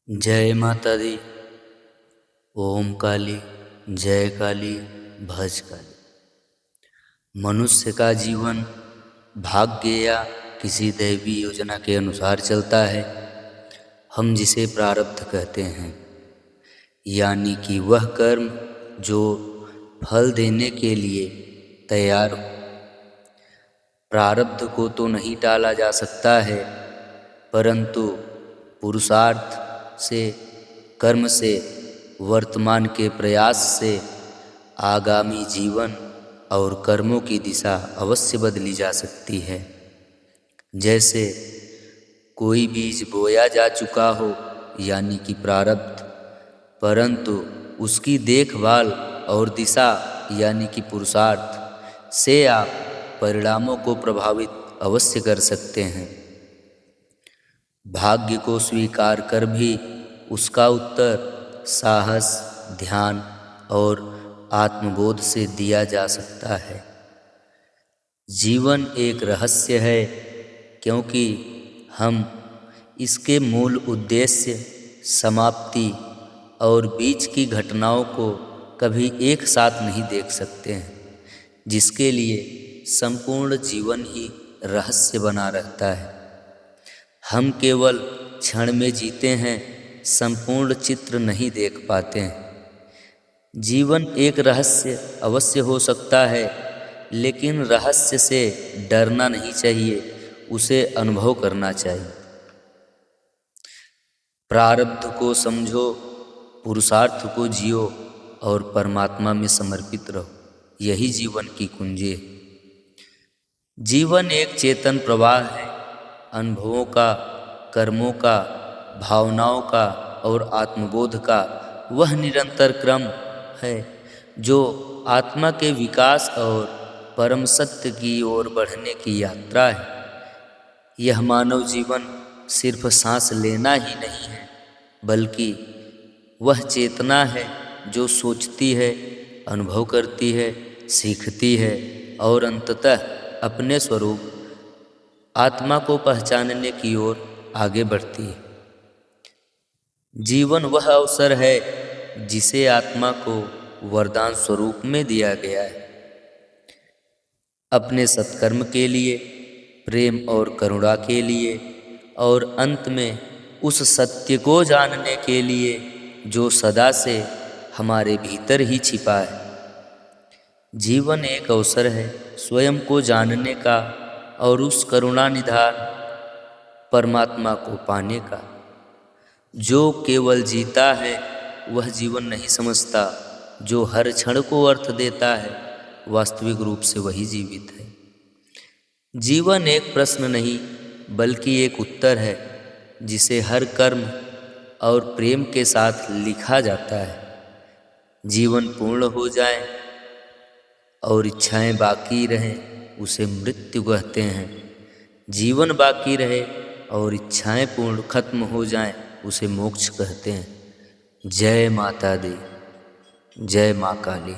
जय माता दी। ओम काली, जय काली, भज काली। मनुष्य का जीवन भाग्य या किसी दैवी योजना के अनुसार चलता है। हम जिसे प्रारब्ध कहते हैं, यानी कि वह कर्म जो फल देने के लिए तैयार हो। प्रारब्ध को तो नहीं टाला जा सकता है, परंतु पुरुषार्थ से, कर्म से, वर्तमान के प्रयास से आगामी जीवन और कर्मों की दिशा अवश्य बदली जा सकती है। जैसे कोई बीज बोया जा चुका हो, यानी कि प्रारब्ध, परंतु उसकी देखभाल और दिशा यानी कि पुरुषार्थ से आप परिणामों को प्रभावित अवश्य कर सकते हैं। भाग्य को स्वीकार कर भी उसका उत्तर साहस, ध्यान और आत्मबोध से दिया जा सकता है। जीवन एक रहस्य है, क्योंकि हम इसके मूल उद्देश्य, समाप्ति और बीच की घटनाओं को कभी एक साथ नहीं देख सकते हैं, जिसके लिए संपूर्ण जीवन ही रहस्य बना रहता है। हम केवल क्षण में जीते हैं, संपूर्ण चित्र नहीं देख पाते हैं। जीवन एक रहस्य अवश्य हो सकता है, लेकिन रहस्य से डरना नहीं चाहिए, उसे अनुभव करना चाहिए। प्रारब्ध को समझो, पुरुषार्थ को जियो और परमात्मा में समर्पित रहो। यही जीवन की कुंजी है। जीवन एक चेतन प्रवाह है, अनुभवों का, कर्मों का, भावनाओं का और आत्मबोध का वह निरंतर क्रम है जो आत्मा के विकास और परम सत्य की ओर बढ़ने की यात्रा है। यह मानव जीवन सिर्फ सांस लेना ही नहीं है, बल्कि वह चेतना है जो सोचती है, अनुभव करती है, सीखती है और अंततः अपने स्वरूप आत्मा को पहचानने की ओर आगे बढ़ती है। जीवन वह अवसर है जिसे आत्मा को वरदान स्वरूप में दिया गया है। अपने सत्कर्म के लिए, प्रेम और करुणा के लिए और अंत में उस सत्य को जानने के लिए जो सदा से हमारे भीतर ही छिपा है। जीवन एक अवसर है स्वयं को जानने का और उस करुणा निधान परमात्मा को पाने का। जो केवल जीता है वह जीवन नहीं समझता, जो हर क्षण को अर्थ देता है वास्तविक रूप से वही जीवित है। जीवन एक प्रश्न नहीं बल्कि एक उत्तर है, जिसे हर कर्म और प्रेम के साथ लिखा जाता है। जीवन पूर्ण हो जाए और इच्छाएं बाकी रहें, उसे मृत्यु कहते हैं। जीवन बाकी रहे और इच्छाएं पूर्ण खत्म हो जाएं, उसे मोक्ष कहते हैं। जय माता दी, जय माँ काली।